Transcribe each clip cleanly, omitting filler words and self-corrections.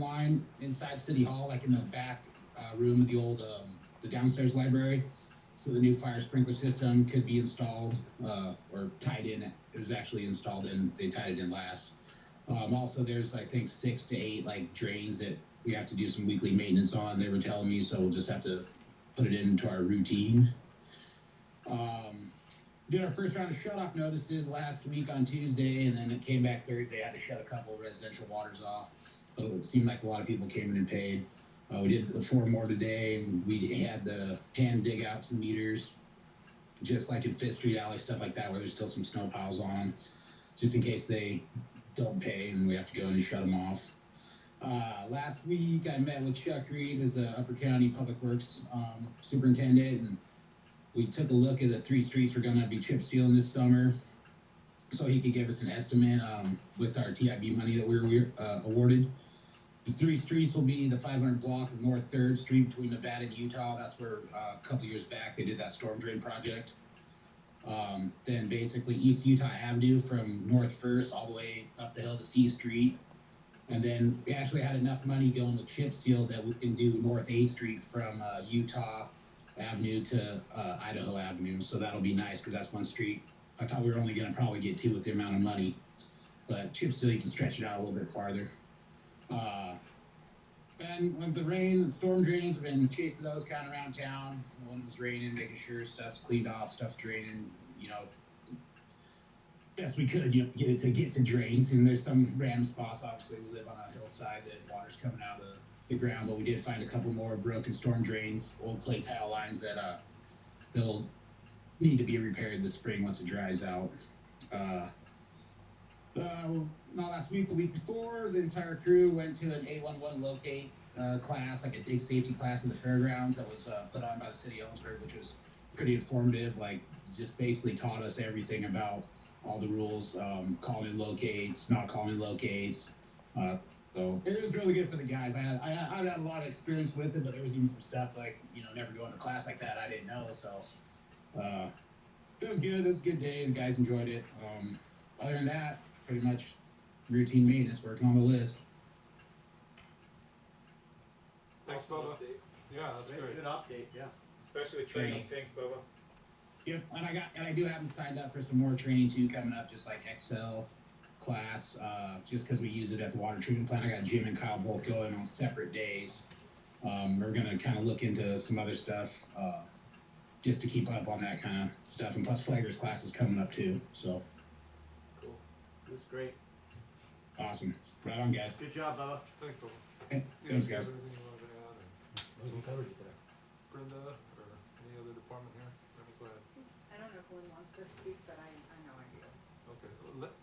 line inside City Hall, like in the back room of the old the downstairs library. So the new fire sprinkler system could be installed or tied in. It was actually installed in. They tied it in last. Also, there's I think 6 to 8 like drains that we have to do some weekly maintenance on. They were telling me, so we'll just have to put it into our routine. Um, did our first round of shut-off notices last week on Tuesday, and then it came back Thursday. I had to shut a couple of residential waters off, but it seemed like a lot of people came in and paid. We did 4 more today, and we had the hand dig out some meters, just like in Fifth Street Alley, stuff like that, where there's still some snow piles on, just in case they don't pay and we have to go in and shut them off. Last week, I met with Chuck Reed, who's the Upper County Public Works superintendent, and we took a look at the 3 streets we're going to be chip sealing this summer, so he could give us an estimate with our TIB money that we were awarded. The 3 streets will be the 500 block of North 3rd Street between Nevada and Utah. That's where a couple years back they did that storm drain project. Then basically East Utah Avenue from North First all the way up the hill to C Street. And then we actually had enough money going with chip seal that we can do North A Street from Utah Avenue to Idaho Avenue. So that'll be nice because that's one street. I thought we were only going to probably get 2 with the amount of money, but chip seal you can stretch it out a little bit farther. And with the rain, the storm drains, we've been chasing those kind of around town when it was raining, making sure stuff's cleaned off, stuff's draining, best we could, get to drains. And there's some random spots, obviously, we live on a hillside that water's coming out of the ground, but we did find a couple more broken storm drains, old clay tile lines that they'll need to be repaired this spring once it dries out. Not last week, the week before, the entire crew went to an A11 locate class, like a dig safety class in the fairgrounds that was put on by the city of Ellensburg, which was pretty informative. Like, just basically taught us everything about all the rules, calling in locates, not calling in locates. So it was really good for the guys. I had a lot of experience with it, but there was even some stuff like never going to class like that I didn't know. So it was good. It was a good day. The guys enjoyed it. Other than that, pretty much routine maintenance, working on the list. Thanks, Bubba. Yeah, that's great. Good update, yeah. Especially with training. Thanks, Bubba. Yep, and I do have them signed up for some more training too coming up, just like Excel class, just because we use it at the water treatment plant. I got Jim and Kyle both going on separate days. We're gonna kind of look into some other stuff, just to keep up on that kind of stuff. And plus, Flaggers class is coming up too. So. Cool. That's great. Awesome. Right on, guys. Good job, Bubba. Thanks, Bubba. Hey, You thanks, have guys. anything you wanted to add? Or We covered it there. Brenda, or any other department here? Brenda, go ahead. I don't know if Lynn wants to speak, but I know I do. Okay.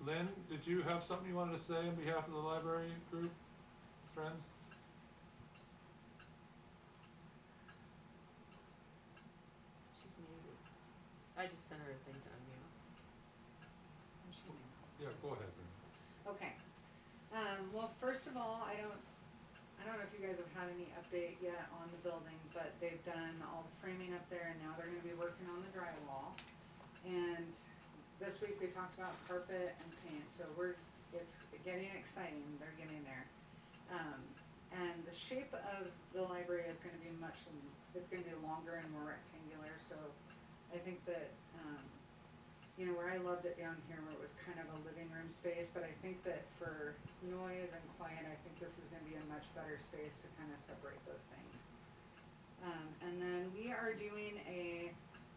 Lynn, did you have something you wanted to say on behalf of the library group, friends? She's muted. I just sent her a thing to unmute. And she may not. Yeah, go ahead, Brenda. Okay. Well, first of all, I don't know if you guys have had any update yet on the building, but they've done all the framing up there and now they're gonna be working on the drywall. And this week we talked about carpet and paint, so it's getting exciting, they're getting there. And the shape of the library is gonna be it's gonna be longer and more rectangular, so I think that, where I loved it down here where it was kind of a living room space, but I think that for noise and quiet, I think this is gonna be a much better space to kind of separate those things. And then we are doing a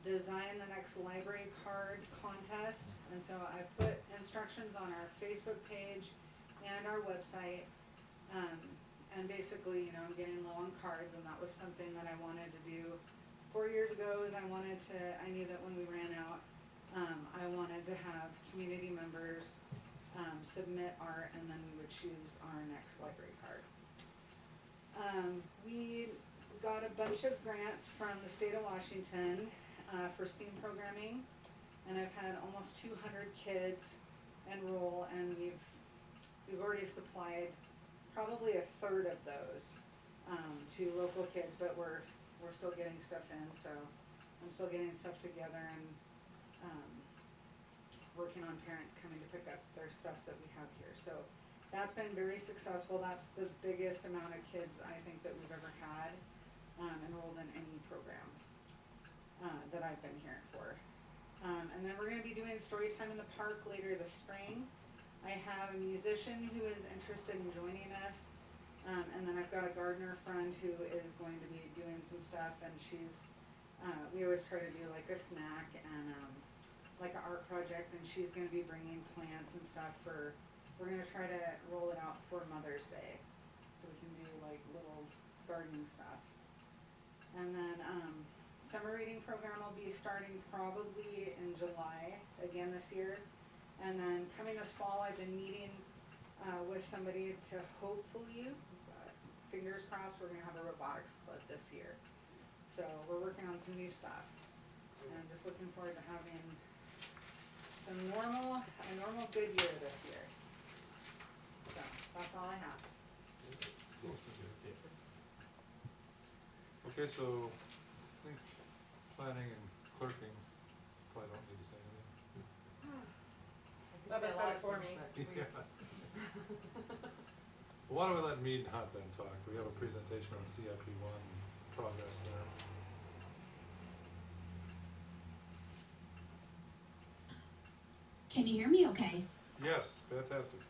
design the next library card contest, and so I put instructions on our Facebook page and our website. And basically, I'm getting low on cards, and that was something that I wanted to do 4 years ago. I knew that when we ran out, I wanted to have community members submit art, and then we would choose our next library card. We got a bunch of grants from the state of Washington for STEAM programming, and I've had almost 200 kids enroll, and we've already supplied probably a third of those to local kids, but we're still getting stuff in, so I'm still getting stuff together and working on parents coming to pick up their stuff that we have here. So that's been very successful. That's the biggest amount of kids I think that we've ever had enrolled in any program that I've been here for. And then we're gonna be doing story time in the park later this spring. I have a musician who is interested in joining us. And then I've got a gardener friend who is going to be doing some stuff, and she's, we always try to do like a snack and, like an art project, and she's gonna be bringing plants and stuff we're gonna try to roll it out for Mother's Day. So we can do like little gardening stuff. And then, summer reading program will be starting probably in July again this year. And then coming this fall, I've been meeting with somebody to hopefully, fingers crossed, we're gonna have a robotics club this year. So we're working on some new stuff. And I'm just looking forward to having a normal good year this year. So that's all I have. Okay, so I think planning and clerking probably don't need to say anything. Bubba said it for me. Yeah. Well, why don't we let Mead and Hunt then talk? We have a presentation on CIP one progress there. Can you hear me okay? Yes, fantastic.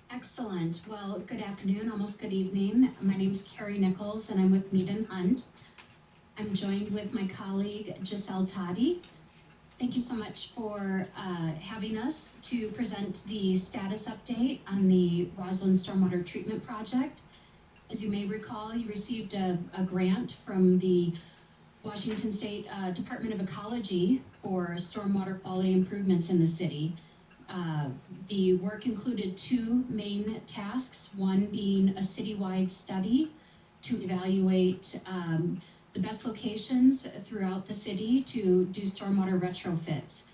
Excellent. Well, good afternoon, almost good evening. My name is Carrie Nichols and I'm with Mead and Hunt. I'm joined with my colleague Giselle Toddy. Thank you so much for having us to present the status update on the Roslyn Stormwater Treatment Project. As you may recall, you received a grant from the Washington State Department of Ecology for stormwater quality improvements in the city. The work included two main tasks, one being a citywide study to evaluate the best locations throughout the city to do stormwater retrofits.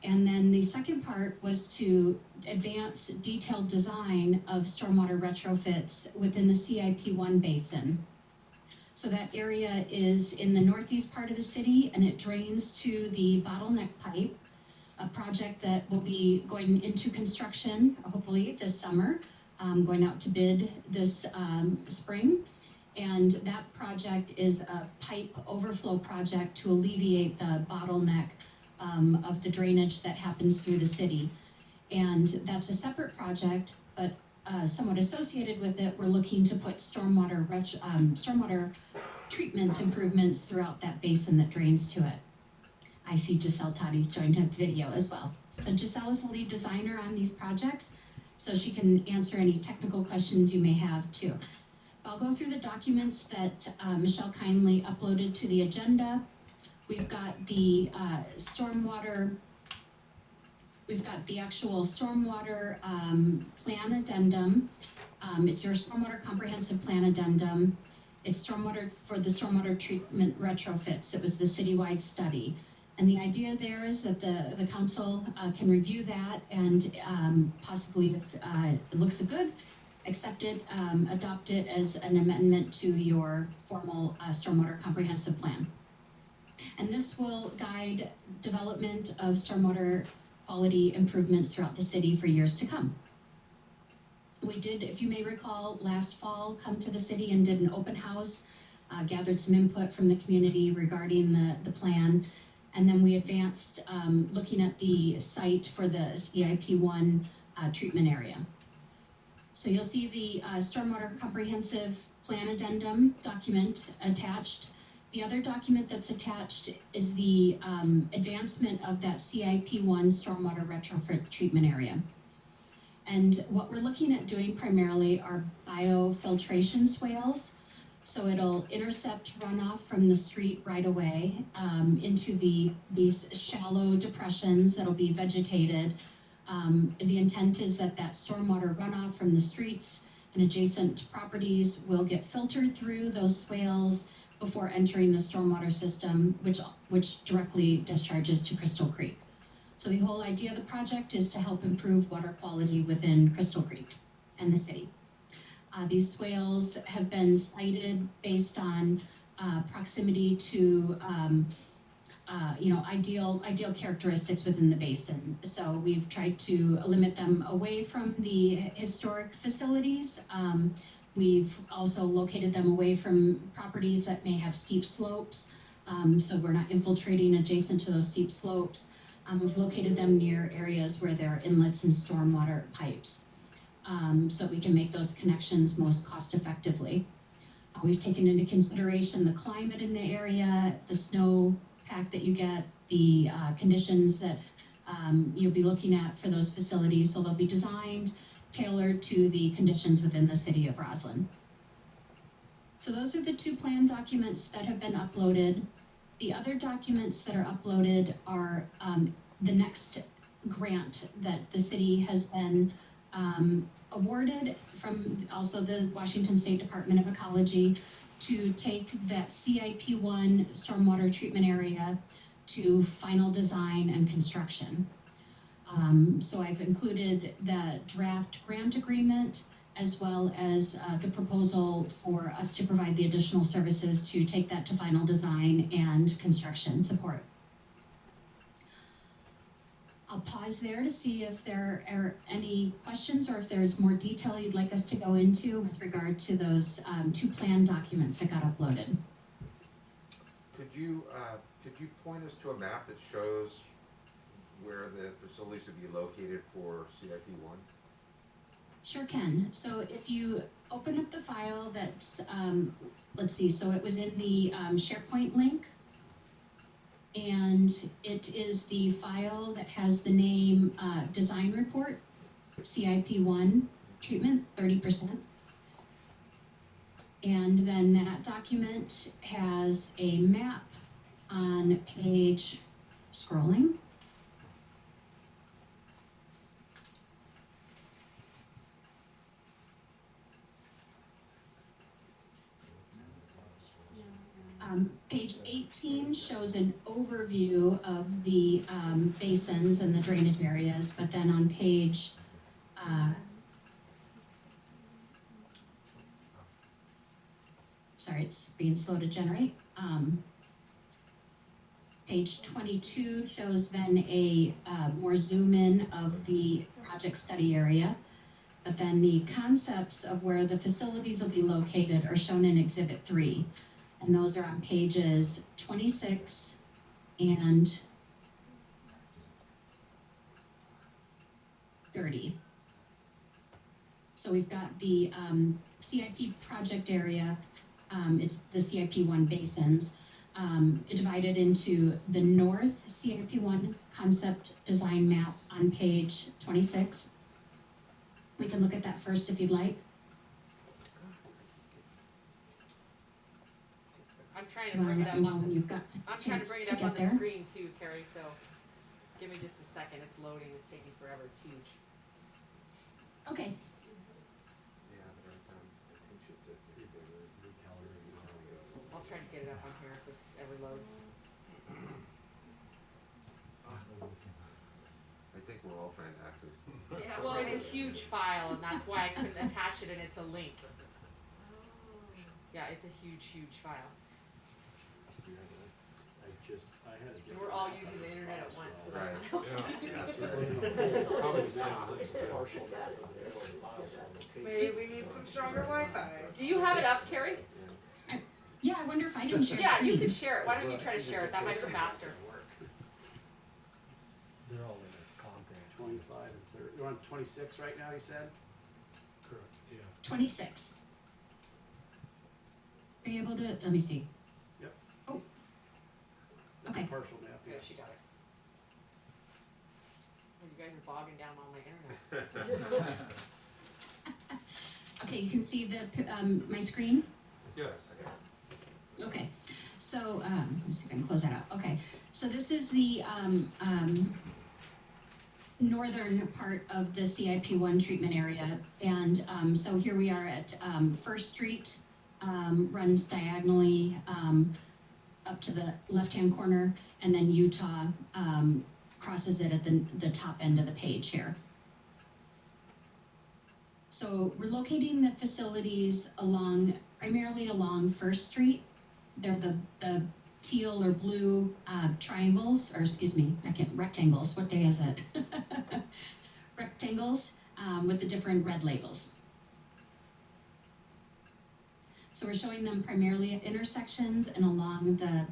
And then the second part was to advance detailed design of stormwater retrofits within the CIP1 basin. So that area is in the northeast part of the city and it drains to the bottleneck pipe, a project that will be going into construction hopefully this summer, going out to bid this spring. And that project is a pipe overflow project to alleviate the bottleneck of the drainage that happens through the city. And that's a separate project, but somewhat associated with it, we're looking to put stormwater treatment improvements throughout that basin that drains to it. I see Giselle Toddy's joined the video as well. So Giselle is the lead designer on these projects, so she can answer any technical questions you may have too. I'll go through the documents that Michelle kindly uploaded to the agenda. We've got the actual stormwater plan addendum. It's your stormwater comprehensive plan addendum. It's stormwater for the stormwater treatment retrofits. It was the citywide study. And the idea there is that the council can review that and possibly, if it looks good, accept it, adopt it as an amendment to your formal stormwater comprehensive plan. And this will guide development of stormwater quality improvements throughout the city for years to come. We did, if you may recall, last fall come to the city and did an open house, gathered some input from the community regarding the plan. And then we advanced looking at the site for the CIP1 treatment area. So you'll see the Stormwater Comprehensive Plan Addendum document attached. The other document that's attached is the advancement of that CIP1 Stormwater Retrofit Treatment Area. And what we're looking at doing primarily are biofiltration swales. So it'll intercept runoff from the street right away into these shallow depressions that'll be vegetated. The intent is that stormwater runoff from the streets and adjacent properties will get filtered through those swales before entering the stormwater system, which directly discharges to Crystal Creek. So the whole idea of the project is to help improve water quality within Crystal Creek and the city. These swales have been sited based on proximity to ideal characteristics within the basin. So we've tried to limit them away from the historic facilities. We've also located them away from properties that may have steep slopes. So we're not infiltrating adjacent to those steep slopes. We've located them near areas where there are inlets and stormwater pipes. So we can make those connections most cost effectively. We've taken into consideration the climate in the area, the snow pack that you get, the conditions that you'll be looking at for those facilities. So they'll be designed, tailored to the conditions within the city of Roslyn. So those are the two plan documents that have been uploaded. The other documents that are uploaded are the next grant that the city has been awarded from also the Washington State Department of Ecology to take that CIP1 stormwater treatment area to final design and construction. So I've included the draft grant agreement as well as the proposal for us to provide the additional services to take that to final design and construction support. I'll pause there to see if there are any questions or if there's more detail you'd like us to go into with regard to those two plan documents that got uploaded. Could you point us to a map that shows where the facilities would be located for CIP one? Sure can. So if you open up the file that's, let's see, so it was in the SharePoint link. And it is the file that has the name design report, CIP1 treatment, 30%. And then that document has a map on page, scrolling. Page 18 shows an overview of the basins and the drainage areas, but then on page sorry, it's being slow to generate. Page 22 shows then a more zoom in of the project study area, but then the concepts of where the facilities will be located are shown in Exhibit 3. And those are on pages 26 and 30. So we've got the CIP project area, it's the CIP1 basins, divided into the north CIP1 concept design map on page 26. We can look at that first if you'd like. I'm trying Do to you bring want it to let up me know on when the, you've got I'm trying to bring it to up on get the there? screen too, Carrie, so give me just a second, it's loading, it's taking forever, it's huge. Okay. Yeah, but every time I pinch it to I'll try to get it up on here if this ever loads. I think we're all trying to access. Yeah, well, it's a huge file, and that's why I couldn't attach it, and it's a link. Yeah, it's a huge, huge file. I had a And we're all using the internet at once, so that's Right. not Yeah. That's right. Probably the same link. partial map of the files on location. Maybe we need some stronger Wi-Fi. Do you have it up, Carrie? Yeah, I wonder if I can share Yeah, you screen. could share it. Why don't you try to share it? That might be faster. They're all in a comp grant. 25 and 30. You're on 26 right now, you said? Correct, yeah. 26. Are you able to, let me see. Yep. Oh. Okay. Partial map, Yeah, yeah. she got it. Well, you guys are bogging down all my internet. Okay, you can see the my screen? Yes. Okay, so let's see if I can close that out. Okay, so this is the northern part of the CIP1 treatment area, and so here we are at First Street, runs diagonally up to the left-hand corner, and then Utah crosses it at the top end of the page here. So we're locating the facilities primarily along First Street. They're the teal or blue triangles, or excuse me, I can't, rectangles. What day is it? Rectangles with the different red labels. So we're showing them primarily at intersections and along the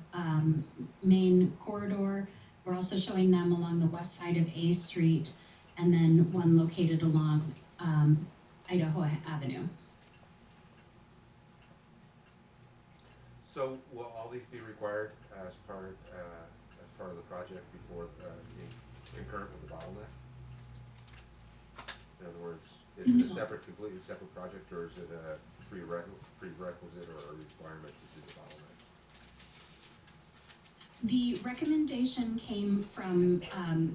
main corridor. We're also showing them along the west side of A Street, and then one located along Idaho Avenue. So will all these be required as part of the project before being concurrent with the bottleneck? In other words, is it a separate, completely separate project, or is it a prerequisite or a requirement to do the bottleneck? The recommendation came from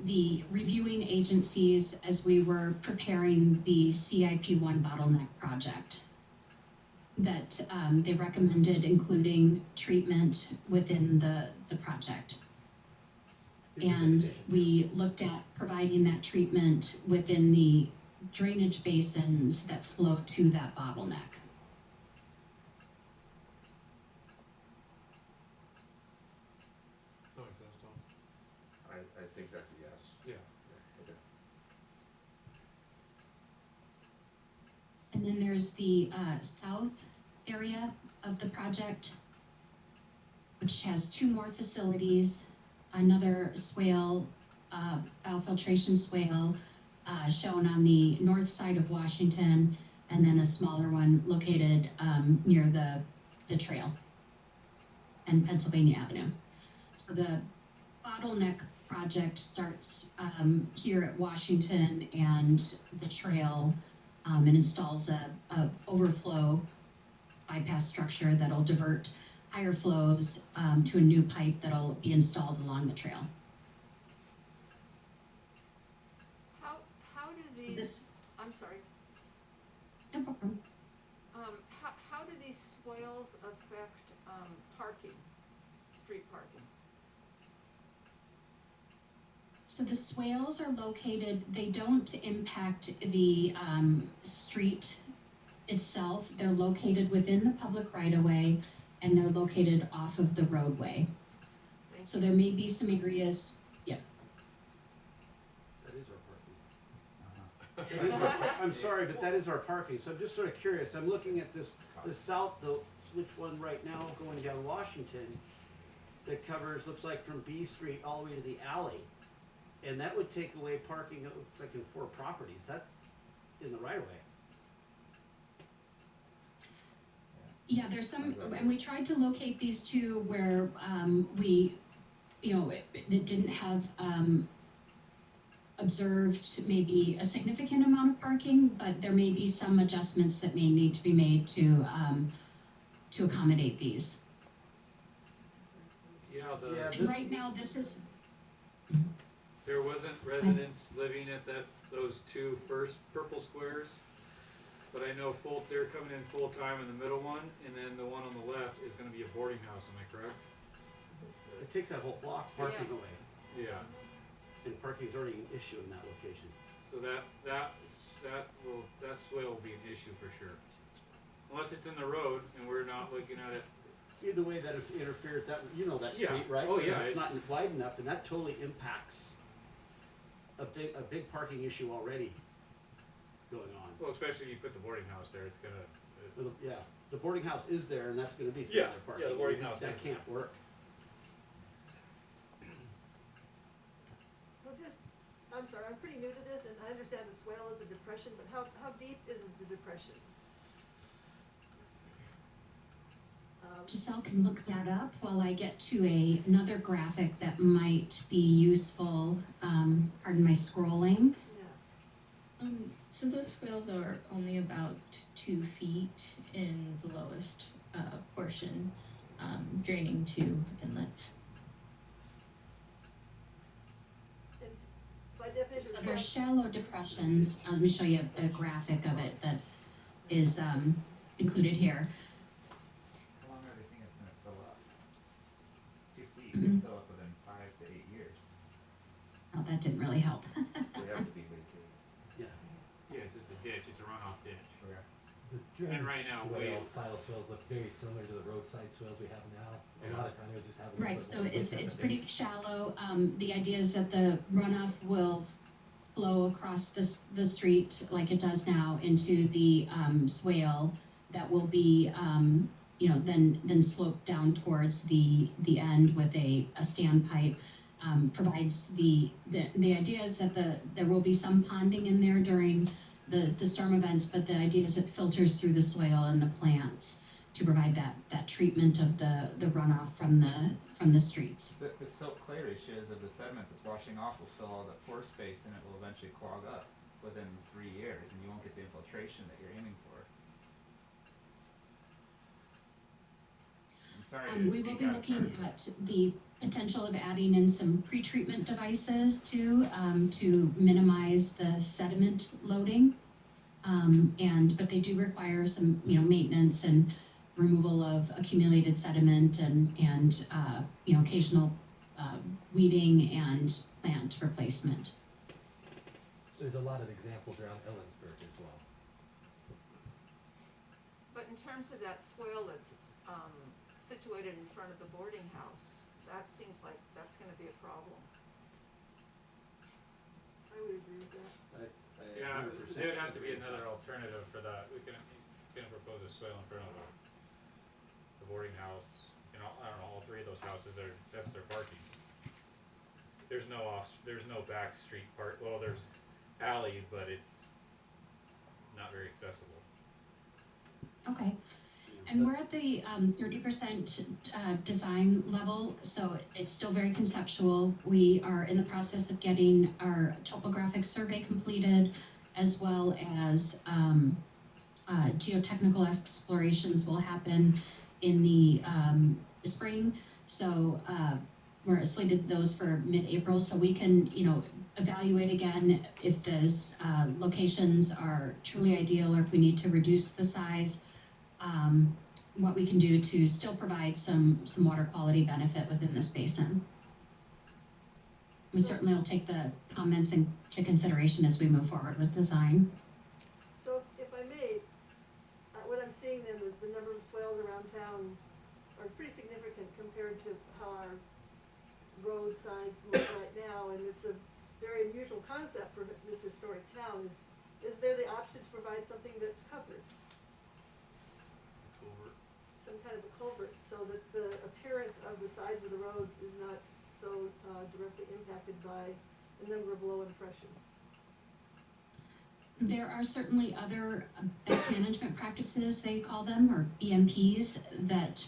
the reviewing agencies as we were preparing the CIP1 bottleneck project. That they recommended including treatment within the project. And we looked at providing that treatment within the drainage basins that flow to that bottleneck. That makes sense, Tom. I think that's a yes. Yeah. Okay. And then there's the south area of the project, which has two more facilities, another swale, biofiltration swale, shown on the north side of Washington, and then a smaller one located near the trail and Pennsylvania Avenue. So the bottleneck project starts here at Washington and the trail, and installs a overflow bypass structure that'll divert higher flows to a new pipe that'll be installed along the trail. How do So these, this, I'm sorry, no problem. how do these swales affect, parking, street parking? So the swales are located, they don't impact the street itself. They're located within the public right-of-way, and they're located off of the roadway. Thank So you. there may be some areas, That is our parking. That is our- I'm sorry, but that is our parking, so I'm just sort of curious, I'm looking at this, the south, which one right now going down Washington, that covers, looks like from B Street all the way to the alley, and that would take away parking, it looks like in 4 properties, that in the right of way. yeah, there's some, and we tried to locate these two where we, it didn't have observed maybe a significant amount of parking, but there may be some adjustments that may need to be made to accommodate these. Yeah, Yeah, And right now, this is, there wasn't residents living at those two first purple squares, but I know they're coming in full time in the middle one, and then the one on the left is gonna be a boarding house, am I correct? It takes that whole block parking away, Yeah, and parking's already an issue in that location. so that swale will be an issue for sure. Unless it's in the road and we're not looking at it. Either way, that if interfered, that, that Yeah. street, right? Oh, yeah, It's not wide enough, and that totally impacts a big parking issue already going on. Well, especially if you put the boarding house there, it's gonna, Well, yeah, the boarding house is there, and that's gonna be some Yeah, other parking. yeah, the boarding house That is can't work. So I'm sorry, I'm pretty new to this, and I understand the swale is a depression, but how deep is the depression? Giselle can look that up while I get to another graphic that might be useful. Pardon my scrolling. Yeah. So those swales are only about 2 feet in the lowest portion, draining to inlets. And by definition, So swale- there's shallow depressions. Let me show you a graphic of it that is included here. How long are they think it's gonna fill up? 2 feet Mhm. could fill up within 5 to 8 years. Oh, that didn't really help. They have to be maintained. Yeah. yeah, it's just a ditch, it's a runoff ditch. Okay. And right now, Tile swales look very similar to the roadside swales we have now. A Yeah. lot of time we just have. a little Right, bit so more width it's at the pretty base. shallow. The idea is that the runoff will flow across the street like it does now into the swale that will be then slope down towards the end with a standpipe. Provides the idea is that there will be some ponding in there during the storm events, but the idea is it filters through the swale and the plants to provide that treatment of the runoff from the streets. The silt clay ratios of the sediment that's washing off will fill all the pore space and it will eventually clog up within 3 years and you won't get the infiltration that you're aiming for. I'm sorry to We will speak be out of looking turn. at the potential of adding in some pretreatment devices to minimize the sediment loading. But they do require some, maintenance and removal of accumulated sediment and occasional weeding and plant replacement. There's a lot of examples around Ellensburg as well. But in terms of that swale that's situated in front of the boarding house, that seems like that's gonna be a problem. I would agree with that. Yeah, there would have to be another alternative for that. We can propose a swale in front of the boarding house. I don't know, all three of those houses that's their parking. There's no back street park, well, there's alley, but it's not very accessible. Okay. And we're at the 30% design level, so it's still very conceptual. We are in the process of getting our topographic survey completed, as well as geotechnical explorations will happen in the spring. So we're slated those for mid-April, so we can, evaluate again if those locations are truly ideal or if we need to reduce the size. What we can do to still provide some water quality benefit within this basin. We certainly will take the comments into consideration as we move forward with design. So if I may, what I'm seeing then, the number of swales around town are pretty significant compared to how our roadsides look right now, and it's a very unusual concept for this historic town. Is there the option to provide something that's covered? Some kind of a culvert, so that the appearance of the sides of the roads is not so directly impacted by the number of low impressions. There are certainly other best management practices, they call them, or BMPs, that